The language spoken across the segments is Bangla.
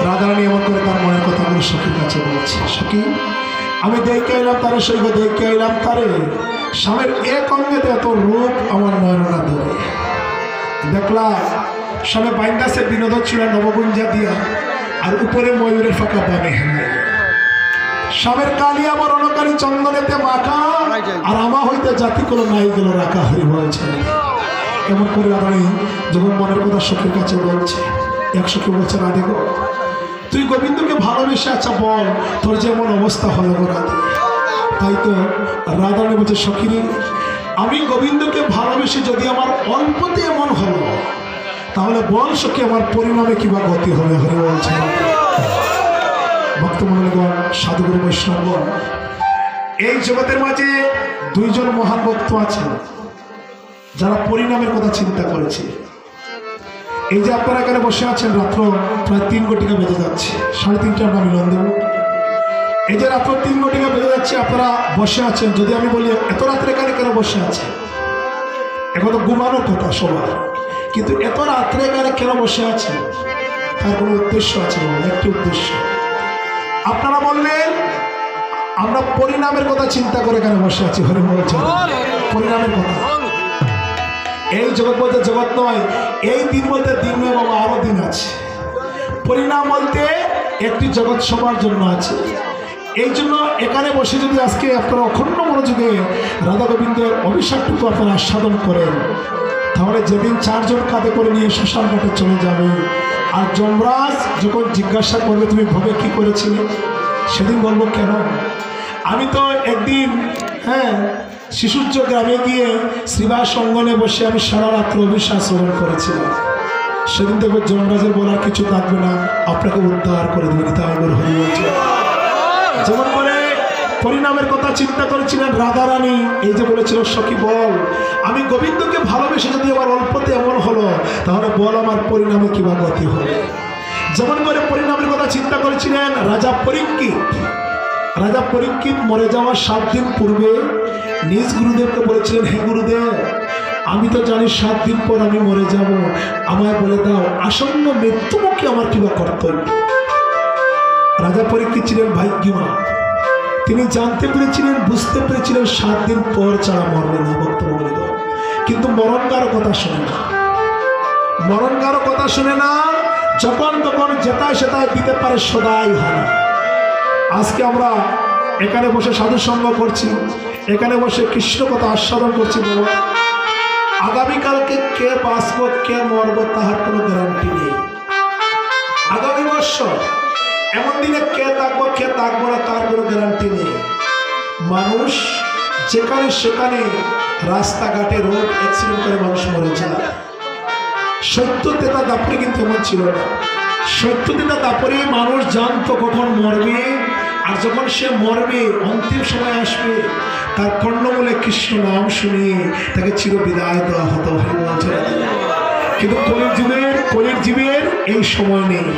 রাধারানী এমন করে তার মনের কথাগুলো সখীর কাছে বলছে, সখী আমি দেখে এলাম তারে, সৈব দেখে এলাম তারে, স্বামীর এক অঙ্গেতে এত রূপ আমার নয়ননা ধরে দেখলাম। স্বামী বাইন্দাসে বিনোদন ছিল নবগুঞ্জা দিয়া, আর উপরে ময়ূরের ফাঁকা বামে হেনাই। স্বামীর কালিয়া বরণকারী চন্দনেতে মাখা, আর আমা হইতে জাতি কোনো নাই গেল রাখা হয়ে বলছে। এমন করে রাধারানী যখন মনের কথা সখীর কাছে বলছে, এক সখী বলছে, রাধে গো তুই গোবিন্দকে ভালোবেসে, আচ্ছা বল তোর যেমন অবস্থা হলো গো রাধে। তাই তো রাধারানী বলছে, সখী আমি গোবিন্দকে ভালোবেসে যদি আমার অল্পতে এমন হলো, তাহলে বল সখী আমার পরিণামে কিবা গতি হবে। হরি বলছে ভক্তমণ্ডলীগণ, সাধুগুরু বৈষ্ণবগণ, এই জগতের মাঝে দুইজন মহান ভক্ত আছেন যারা পরিণামের কথা চিন্তা করেছে। এই যে আপনারা এখানে বসে আছেন, রাত্র প্রায় 3 ঘটিকা বেজে যাচ্ছে, 3:30 আমরা মিলন দেব। এই যে রাত্র 3 ঘটিকা বেজে যাচ্ছে, আপনারা বসে আছেন। যদি আমি বলি এত রাত্রে এখানে কেন বসে আছে, এখন তো ঘুমানোর কথা সবার, কিন্তু এত রাত্রে এখানে কেন বসে আছে, তার কোনো উদ্দেশ্য আছে, একটি উদ্দেশ্য। আপনারা বললেন আমরা পরিণামের কথা চিন্তা করে এখানে বসে আছি। হরি বলছেন পরিণামের কথা। এই জগৎ বলতে জগৎ নয়, এই দিন বলতে দিন নয় বাবা, আরো দিন আছে। পরিণাম বলতে একটি জগৎ সবার জন্য আছে। এই জন্য এখানে বসে যদি আজকে আপনারা অখণ্ড মনোযোগে রাধা গোবিন্দের অভিষেকটুকু আপনারা আস্বাদন করেন, তাহলে যেদিন 4 জন কাঁধে করে নিয়ে শ্মশান ঘাটে চলে যাবে, আর যমরাজ যখন জিজ্ঞাসা করবে তুমি ভবে কি করেছিলে, সেদিন বলবো কেন আমি তো একদিন শিশুর্য গ্রামে গিয়ে শ্রীবাস অঙ্গনে বসে আমি সারা রাত্র অভিশ্বাস শ্রবণ করেছিলাম। সেদিন দেখবে যমরাজের বলার কিছু থাকবে না, আপনাকে উদ্ধার করে দেবে। যেমন করে পরিণামের কথা চিন্তা করেছিলেন রাধারানী, এই যে বলেছিল সখী বল আমি গোবিন্দকে ভালোবেসে যদি আমার অল্পতে এমন হলো, তাহলে বল আমার পরিণামে কিবা গতি হবে। যেমন করে পরিণামের কথা চিন্তা করেছিলেন রাজা পরীক্ষিত। রাজা পরীক্ষিত মরে যাওয়ার 7 দিন পূর্বে নিজ গুরুদেবকে বলেছিলেন, হে গুরুদেব আমি তো জানি 7 দিন পর আমি মরে যাব, আমায় বলে দাও আসন্ন মৃত্যুমুখী আমার কিবা কর্তব্য। রাজা পরীক্ষিত ছিলেন ভাগ্যবান, তিনি জানতে পেরেছিলেন, বুঝতে পেরেছিলেন 7 দিন পর ছাড়া মরবে না। বক্তব্য কিন্তু মরণ কারো কথা শোনে না, মরণ কারো কথা শোনে না, যখন তখন যেটায় সেটায় দিতে পারে, সদাই হয় না। আজকে আমরা এখানে বসে সাধু সঙ্গ করছি, এখানে বসে কৃষ্ণ কথা আস্বাদন করছি, বাবা আগামীকালকে কে বাঁচব কে মরব তাহার কোনো গ্যারান্টি নেই। আগামী বছর এমন দিনে কে থাকবো না তার কোনো গ্যারান্টি নেই। মানুষ যেখানে সেখানে রাস্তাঘাটে রোড অ্যাক্সিডেন্ট করে মানুষ মরে যায়। 70 দাপরে কিন্তু এমন ছিল না। 70 দাপরে মানুষ জানতো কখন মরবে, আর যখন সে মরবে অন্তিম সময় আসবে, তার কর্ণমূলে কৃষ্ণ নাম শুনে তাকে চির বিদায় দেওয়া হতো। কিন্তু কলির জীবের এই সময় নেই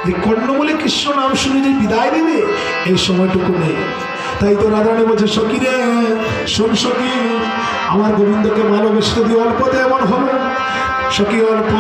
যে কর্ণমূলে কৃষ্ণ নাম শুনে যে বিদায় দেবে, এই সময়টুকু নেই। তাই তো রাধারানী বলছে, সখী রে শোন সখী আমার গোবিন্দকে ভালোবেসে যদি অল্পতে এমন হলো, সখী অল্প